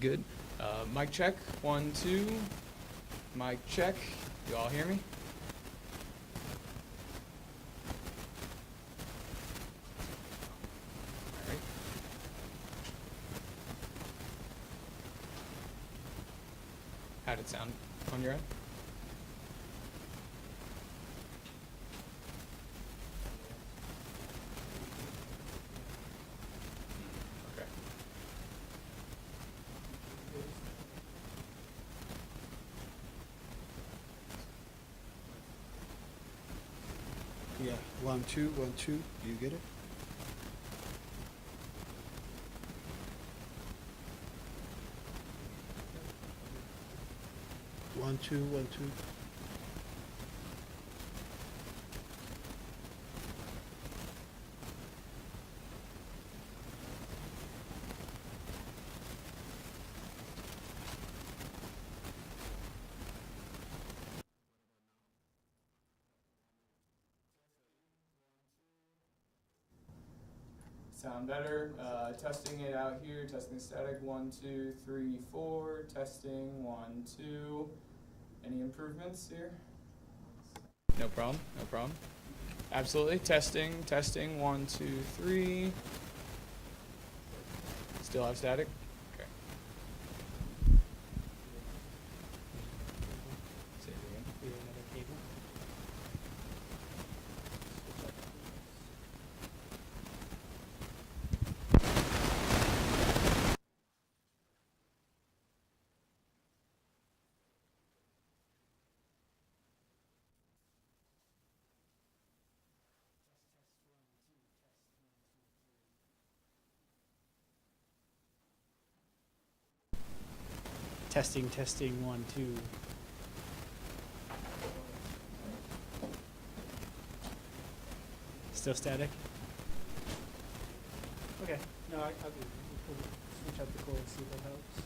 good. Mic check, 1, 2. Mic check. You all hear me? All right. How'd it sound on your end? Okay. Yeah, 1, 2, 1, 2. Do you get it? One, two, 1, 2. Sound better. Testing it out here. Testing static. 1, 2, 3, 4. Testing 1, 2. Any improvements here? No problem. No problem. Absolutely. Testing. Testing. 1, 2, 3. Still have static. Okay. Say it again. Another cable. Testing, testing, 1, 2. Still static? Okay. No, I'll do it. We'll switch out the cord and see if that helps.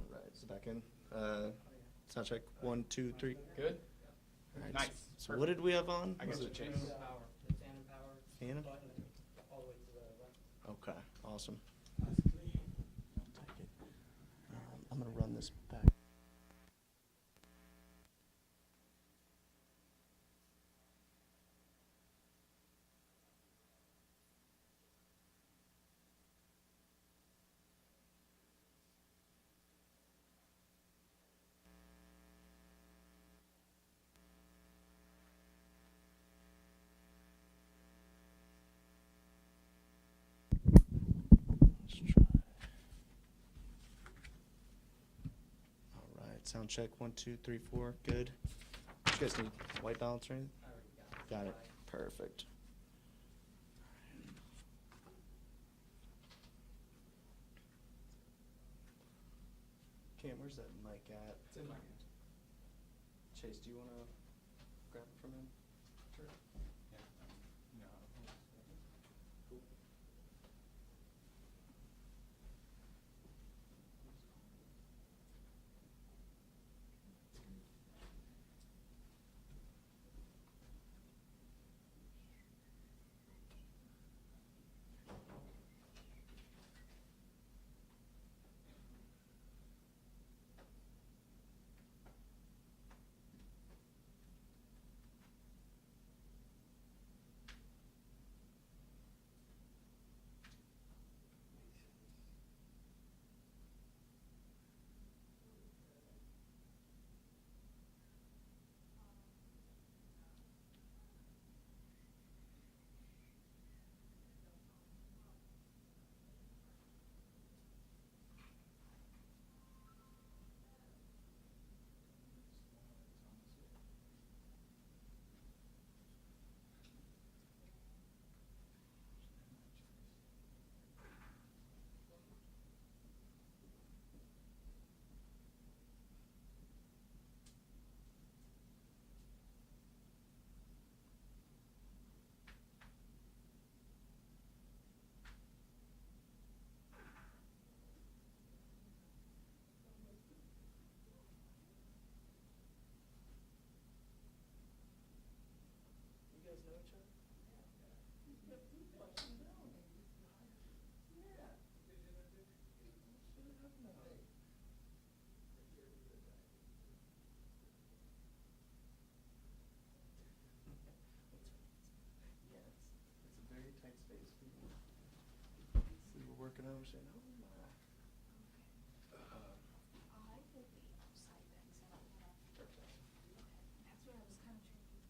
Alright, is it back in? Sound check. 1, 2, 3. Good. Alright. Nice. So what did we have on? I Was got you, it Chase. Phantom? Okay, awesome. I'll take it. I'm gonna run this back. Let's try. Alright, sound check. 1, 2, 3, 4. Good. You guys need white balance or anything? Got it. Perfect. Cam, where's that mic at? It's in my hand. Chase, do you wanna grab it from him? Sure. Yeah. No. Cool. You guys know each other? Yeah, it's a very tight space for you. We were working on saying, oh my. I did the outside then, 'cause I don't wanna, Perfect. that's what I was kinda tricky.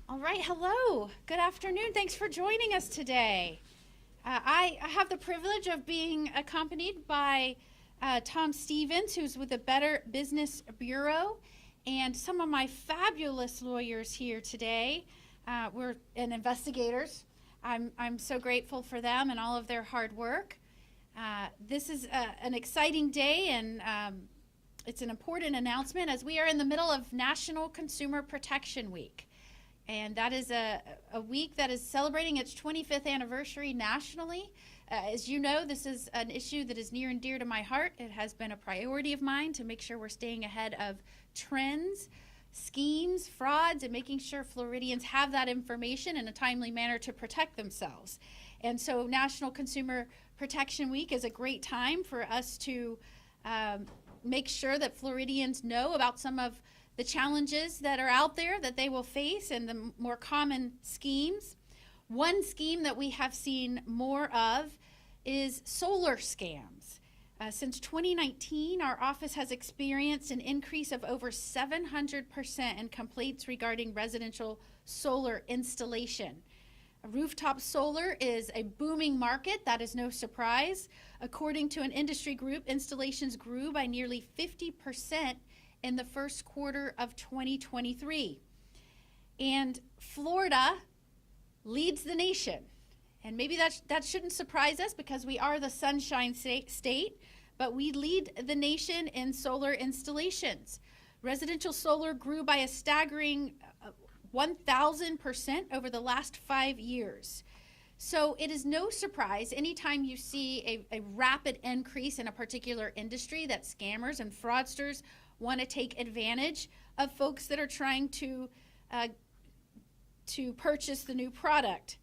All right, hello. Good afternoon. Thanks for joining us today. I have the privilege of being accompanied by Tom Stevens, who's with the Better Business Bureau, and some of my fabulous lawyers here today. And investigators. I'm so grateful for them and all of their hard work. This is an exciting day, and it's an important announcement as we are in the middle of National Consumer Protection Week. And that is a week that is celebrating its 25th anniversary nationally. As you know, this is an issue that is near and dear to my heart. It has been a priority of mine to make sure we're staying ahead of trends, schemes, frauds, and making sure Floridians have that information in a timely manner to protect themselves. And so National Consumer Protection Week is a great time for us to make sure that Floridians know about some of the challenges that are out there that they will face and the more common schemes. One scheme that we have seen more of is solar scams. Since 2019, our office has experienced an increase of over 700% in complaints regarding residential solar installation. Rooftop solar is a booming market. That is no surprise. According to an industry group, installations grew by nearly 50% in the first quarter of 2023. And Florida leads the nation. And maybe that shouldn't surprise us because we are the Sunshine State, but we lead the nation in solar installations. Residential solar grew by a staggering 1,000% over the last 5 years. So it is no surprise anytime you see a rapid increase in a particular industry that scammers and fraudsters want to take advantage of folks that are trying to purchase the new product.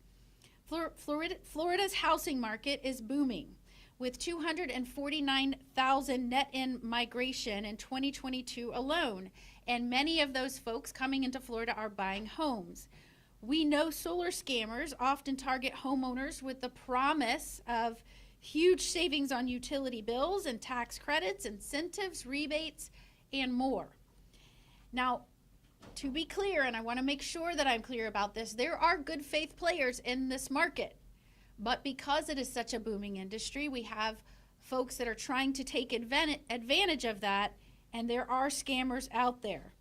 Florida's housing market is booming, with 249,000 net in migration in 2022 alone, and many of those folks coming into Florida are buying homes. We know solar scammers often target homeowners with the promise of huge savings on utility bills and tax credits, incentives, rebates, and more. Now, to be clear, and I want to make sure that I'm clear about this, there are good faith players in this market. But because it is such a booming industry, we have folks that are trying to take advantage of that, and there are scammers out there.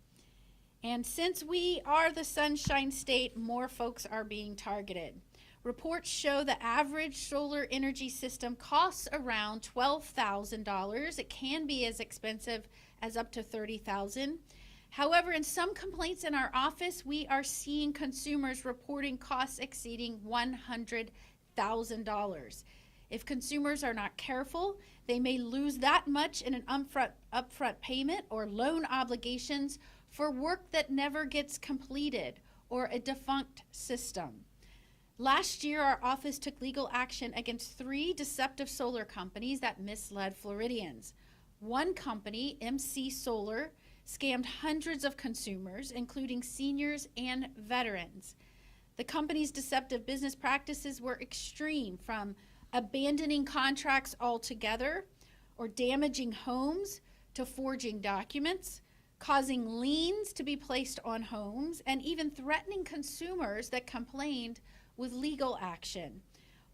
And since we are the Sunshine State, more folks are being targeted. Reports show the average solar energy system costs around $12,000. It can be as expensive as up to $30,000. However, in some complaints in our office, we are seeing consumers reporting costs exceeding $100,000. If consumers are not careful, they may lose that much in an upfront payment or loan obligations for work that never gets completed or a defunct system. Last year, our office took legal action against 3 deceptive solar companies that misled Floridians. One company, MC Solar, scammed hundreds of consumers, including seniors and veterans. The company's deceptive business practices were extreme, from abandoning contracts altogether or damaging homes to forging documents, causing liens to be placed on homes, and even threatening consumers that complained with legal action,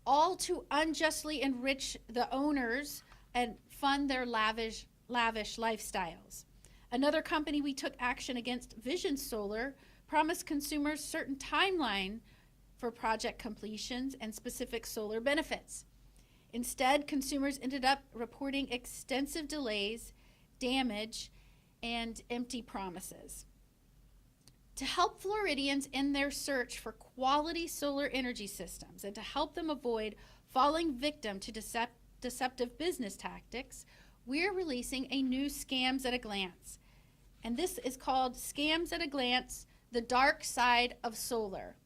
all to unjustly enrich the owners and fund their lavish lifestyles. Another company we took action against, Vision Solar, promised consumers certain timeline for project completions and specific solar benefits. Instead, consumers ended up reporting extensive delays, damage, and empty promises. To help Floridians in their search for quality solar energy systems and to help them avoid falling victim to deceptive business tactics, we're releasing a new Scams at a Glance. And this is called Scams at a Glance, The Dark Side of Solar.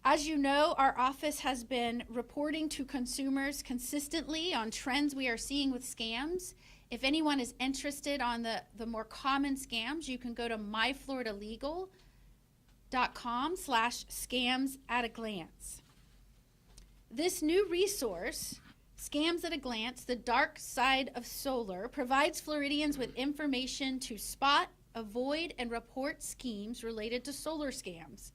As you know, our office has been reporting to consumers consistently on trends we are seeing with scams. If anyone is interested on the more common scams, you can go to myfloridalegal.com/scams-at-a-glance. This new resource, Scams at a Glance, The Dark Side of Solar, provides Floridians with information to spot, avoid, and report schemes related to solar scams.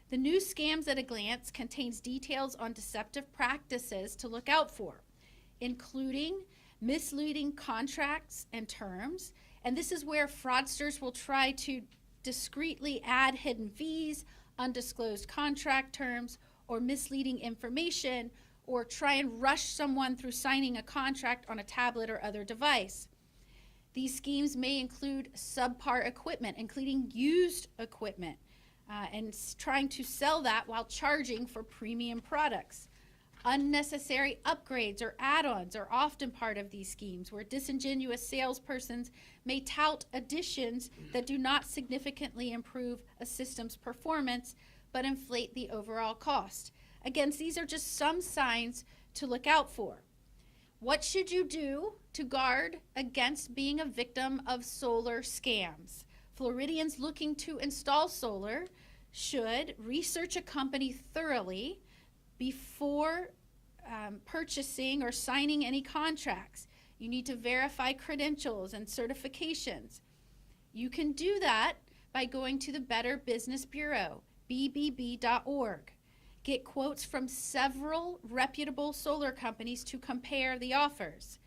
The new Scams at a Glance contains details on deceptive practices to look out for, including misleading contracts and terms, and this is where fraudsters will try to discreetly add hidden fees, undisclosed contract terms, or misleading information, or try and rush someone through signing a contract on a tablet or other device. These schemes may include subpar equipment, including used equipment, and trying to sell that while charging for premium products. Unnecessary upgrades or add-ons are often part of these schemes, where disingenuous salespersons may tout additions that do not significantly improve a system's performance, but inflate the overall cost. Again, these are just some signs to look out for. What should you do to guard against being a victim of solar scams? Floridians looking to install solar should research a company thoroughly before purchasing or signing any contracts. You need to verify credentials and certifications. You can do that by going to the Better Business Bureau, bbb.org. Get quotes from several reputable solar companies to compare the offers.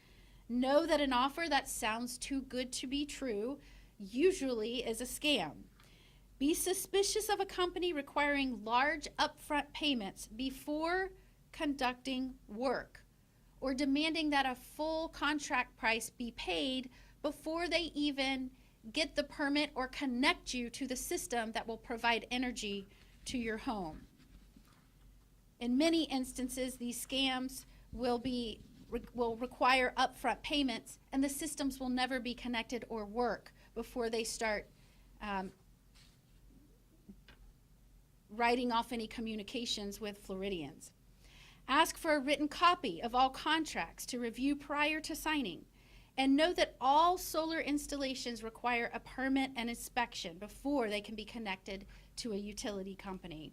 Know that an offer that sounds too good to be true usually is a scam. Be suspicious of a company requiring large upfront payments before conducting work, or demanding that a full contract price be paid before they even get the permit or connect you to the system that will provide energy to your home. In many instances, these scams will require upfront payments, and the systems will never be connected or work before they start writing off any communications with Floridians. Ask for a written copy of all contracts to review prior to signing. And know that all solar installations require a permit and inspection before they can be connected to a utility company.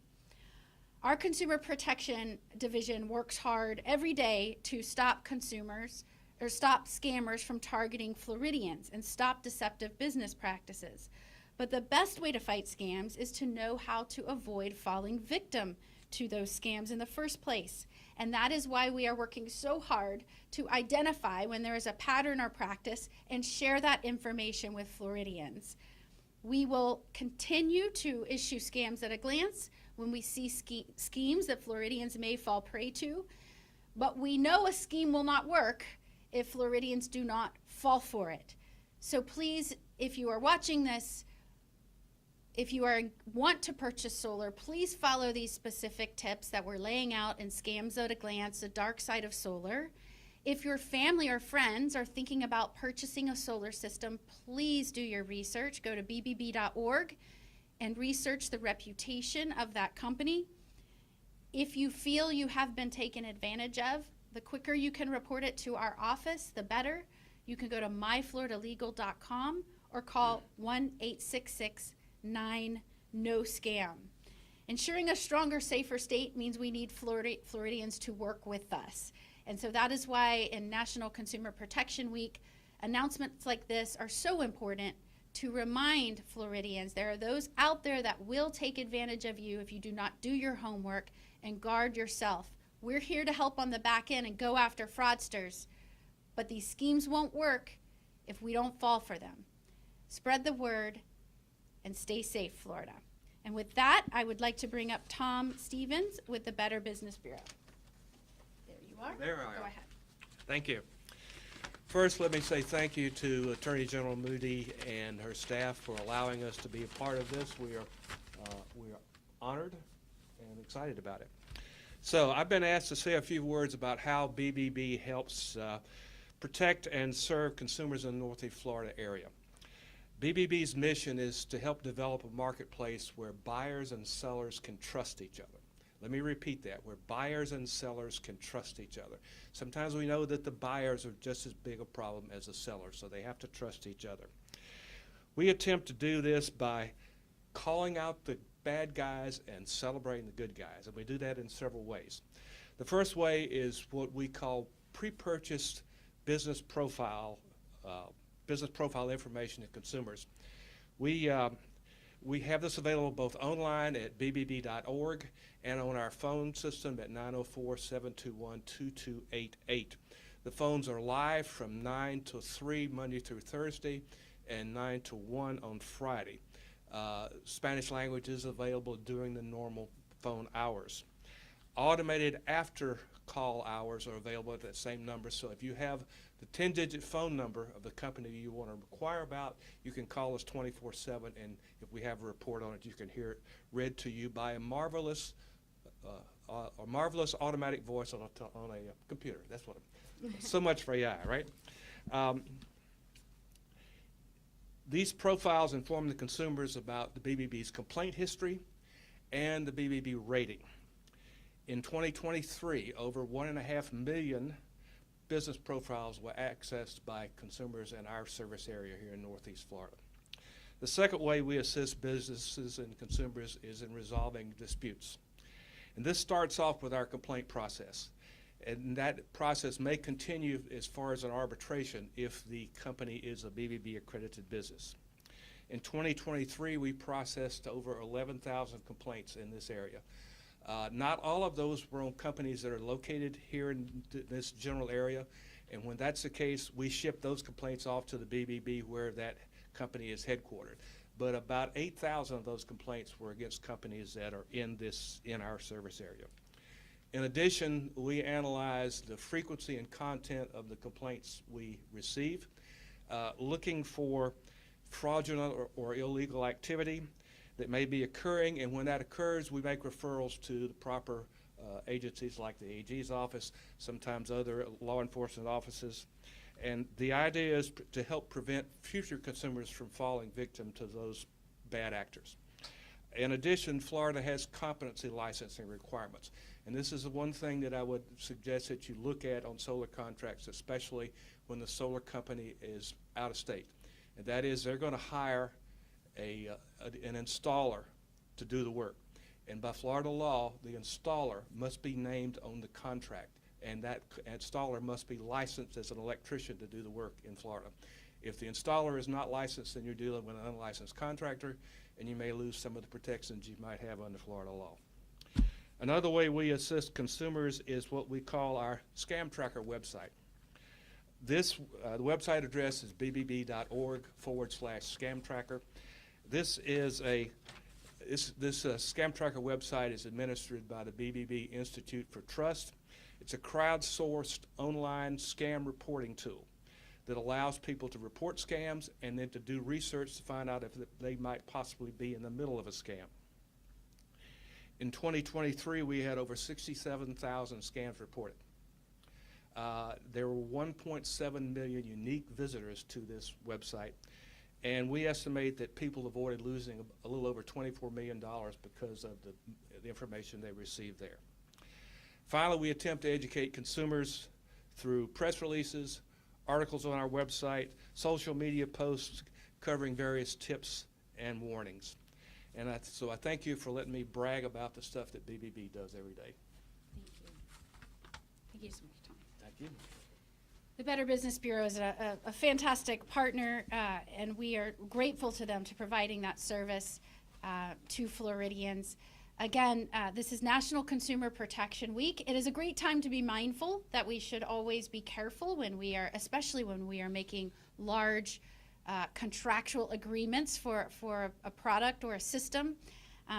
Our Consumer Protection Division works hard every day to stop consumers or stop scammers from targeting Floridians and stop deceptive business practices. But the best way to fight scams is to know how to avoid falling victim to those scams in the first place. And that is why we are working so hard to identify when there is a pattern or practice and share that information with Floridians. We will continue to issue scams at a glance when we see schemes that Floridians may fall prey to, but we know a scheme will not work if Floridians do not fall for it. So please, if you are watching this, if you want to purchase solar, please follow these specific tips that we're laying out in Scams at a Glance, the dark side of solar. If your family or friends are thinking about purchasing a solar system, please do your research. Go to bbb.org and research the reputation of that company. If you feel you have been taken advantage of, the quicker you can report it to our office, the better. You can go to myfloridalegal.com or call 1-866-9-NO-SCAM. Ensuring a stronger, safer state means we need Floridians to work with us. And so that is why in National Consumer Protection Week, announcements like this are so important to remind Floridians there are those out there that will take advantage of you if you do not do your homework and guard yourself. We're here to help on the back end and go after fraudsters, but these schemes won't work if we don't fall for them. Spread the word and stay safe, Florida. And with that, I would like to bring up Tom Stevens with the Better Business Bureau. There you are. There I am. Go ahead. Thank you. First, let me say thank you to Attorney General Moody and her staff for allowing us to be a part of this. We are honored and excited about it. So I've been asked to say a few words about how BBB helps protect and serve consumers in the Northeast Florida area. BBB's mission is to help develop a marketplace where buyers and sellers can trust each other. Let me repeat that, where buyers and sellers can trust each other. Sometimes we know that the buyers are just as big a problem as the sellers, so they have to trust each other. We attempt to do this by calling out the bad guys and celebrating the good guys, and we do that in several ways. The first way is what we call pre-purchased business profile information to consumers. We have this available both online at bbb.org and on our phone system at 904-721-2288. The phones are live from 9 to 3 Monday through Thursday and 9 to 1 on Friday. Spanish language is available during the normal phone hours. Automated after call hours are available at that same number, so if you have the 10-digit phone number of the company you want to inquire about, you can call us 24/7, and if we have a report on it, you can hear it read to you by a marvelous automatic voice on a computer. That's what so much for AI, right? These profiles inform the consumers about the BBB's complaint history and the BBB rating. In 2023, over 1.5 million business profiles were accessed by consumers in our service area here in Northeast Florida. The second way we assist businesses and consumers is in resolving disputes. And this starts off with our complaint process. And that process may continue as far as an arbitration if the company is a BBB accredited business. In 2023, we processed over 11,000 complaints in this area. Not all of those were on companies that are located here in this general area, and when that's the case, we ship those complaints off to the BBB where that company is headquartered. But about 8,000 of those complaints were against companies that are in our service area. In addition, we analyze the frequency and content of the complaints we receive, looking for fraudulent or illegal activity that may be occurring, and when that occurs, we make referrals to the proper agencies like the AG's office, sometimes other law enforcement offices. And the idea is to help prevent future consumers from falling victim to those bad actors. In addition, Florida has competency licensing requirements. And this is the one thing that I would suggest that you look at on solar contracts, especially when the solar company is out of state. And that is, they're going to hire an installer to do the work. And by Florida law, the installer must be named on the contract, and that installer must be licensed as an electrician to do the work in Florida. If the installer is not licensed, then you're dealing with an unlicensed contractor, and you may lose some of the protections you might have under Florida law. Another way we assist consumers is what we call our Scam Tracker website. This the website address is bbb.org/scam tracker. This is this Scam Tracker website is administered by the BBB Institute for Trust. It's a crowdsourced online scam reporting tool that allows people to report scams and then to do research to find out if they might possibly be in the middle of a scam. In 2023, we had over 67,000 scams reported. There were 1.7 million unique visitors to this website, and we estimate that people avoided losing a little over $24 million because of the information they received there. Finally, we attempt to educate consumers through press releases, articles on our website, social media posts covering various tips and warnings. And so I thank you for letting me brag about the stuff that BBB does every day. Thank you. Thank you so much, Tom. Thank you. The Better Business Bureau is a fantastic partner, and we are grateful to them to providing that service to Floridians. Again, this is National Consumer Protection Week. It is a great time to be mindful that we should always be careful when we are, especially when we are making large contractual agreements for a product or a system.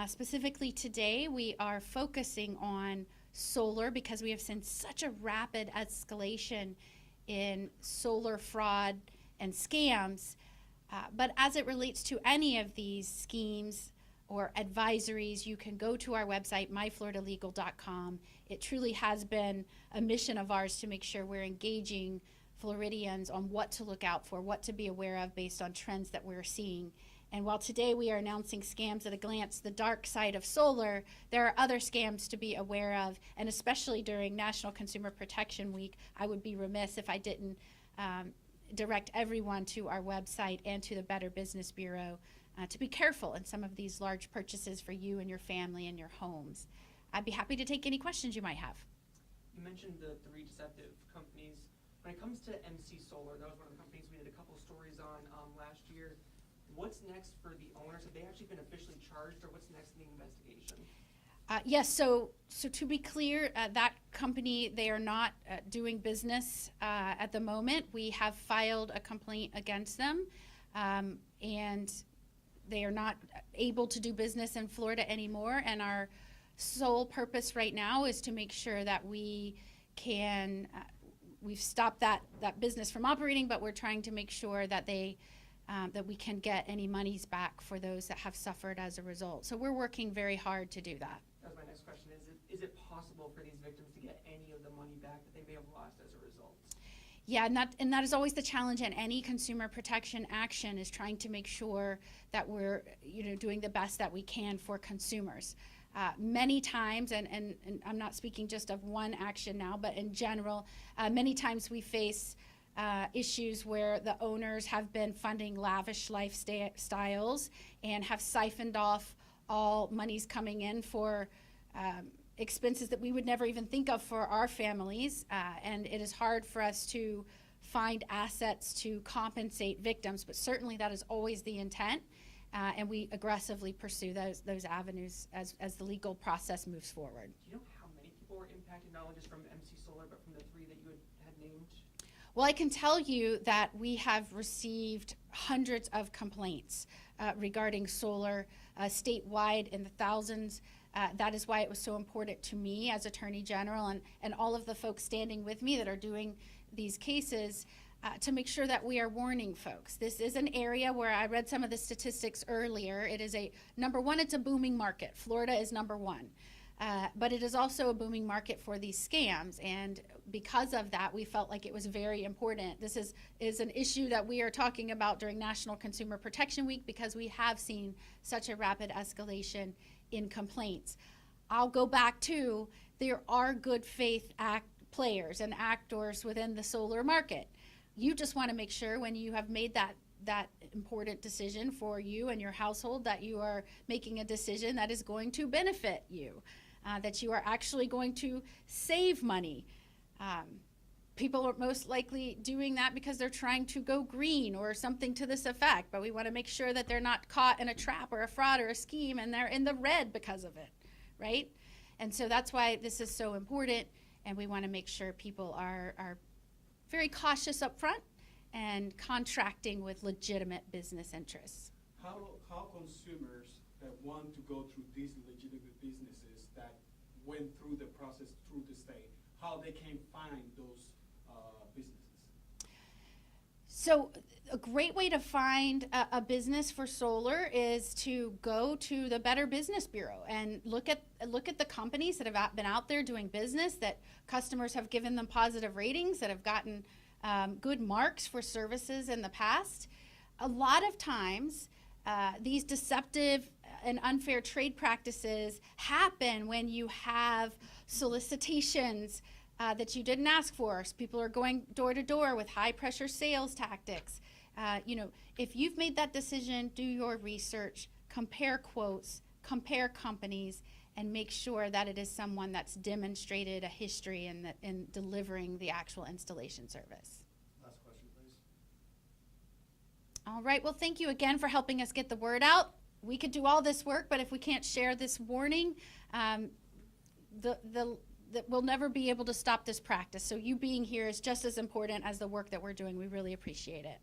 Specifically today, we are focusing on solar because we have seen such a rapid escalation in solar fraud and scams. But as it relates to any of these schemes or advisories, you can go to our website, myfloridalegal.com. It truly has been a mission of ours to make sure we're engaging Floridians on what to look out for, what to be aware of based on trends that we're seeing. And while today we are announcing scams at a glance, the dark side of solar, there are other scams to be aware of, and especially during National Consumer Protection Week, I would be remiss if I didn't direct everyone to our website and to the Better Business Bureau to be careful in some of these large purchases for you and your family and your homes. I'd be happy to take any questions you might have. You mentioned the three deceptive companies. When it comes to MC Solar, that was one of the companies we did a couple stories on last year. What's next for the owners? Have they actually been officially charged, or what's next in the investigation? Yes, so to be clear, that company, they are not doing business at the moment. We have filed a complaint against them, and they are not able to do business in Florida anymore. And our sole purpose right now is to make sure that we can, we've stopped that business from operating, but we're trying to make sure that that we can get any monies back for those that have suffered as a result. So we're working very hard to do that. That was my next question. Is it possible for these victims to get any of the money back that they may have lost as a result? Yeah, and that is always the challenge in any consumer protection action, is trying to make sure that we're doing the best that we can for consumers. Many times, and I'm not speaking just of one action now, but in general, many times we face issues where the owners have been funding lavish lifestyles and have siphoned off all monies coming in for expenses that we would never even think of for our families, and it is hard for us to find assets to compensate victims, but certainly that is always the intent, and we aggressively pursue those avenues as the legal process moves forward. Do you know how many people were impacted, not only just from MC Solar, but from the three that you had named? Well, I can tell you that we have received hundreds of complaints regarding solar statewide in the thousands. That is why it was so important to me as Attorney General and all of the folks standing with me that are doing these cases to make sure that we are warning folks. This is an area where I read some of the statistics earlier. It is number one, it's a booming market. Florida is number one. But it is also a booming market for these scams, and because of that, we felt like it was very important. This is an issue that we are talking about during National Consumer Protection Week because we have seen such a rapid escalation in complaints. I'll go back to, there are good faith players and actors within the solar market. you just want to make sure when you have made that important decision for you and your household that you are making a decision that is going to benefit you, that you are actually going to save money. People are most likely doing that because they're trying to go green or something to this effect, but we want to make sure that they're not caught in a trap or a fraud or a scheme and they're in the red because of it, right? And so that's why this is so important, and we want to make sure people are very cautious up front and contracting with legitimate business interests. How consumers that want to go through these legitimate businesses that went through the process through the state, how they can find those businesses? So a great way to find a business for solar is to go to the Better Business Bureau and look at the companies that have been out there doing business, that customers have given them positive ratings, that have gotten good marks for services in the past. A lot of times, these deceptive and unfair trade practices happen when you have solicitations that you didn't ask for. So people are going door to door with high pressure sales tactics. If you've made that decision, do your research, compare quotes, compare companies, and make sure that it is someone that's demonstrated a history in delivering the actual installation service. Last question, please. All right, well, thank you again for helping us get the word out. We could do all this work, but if we can't share this warning, we'll never be able to stop this practice. So you being here is just as important as the work that we're doing. We really appreciate it.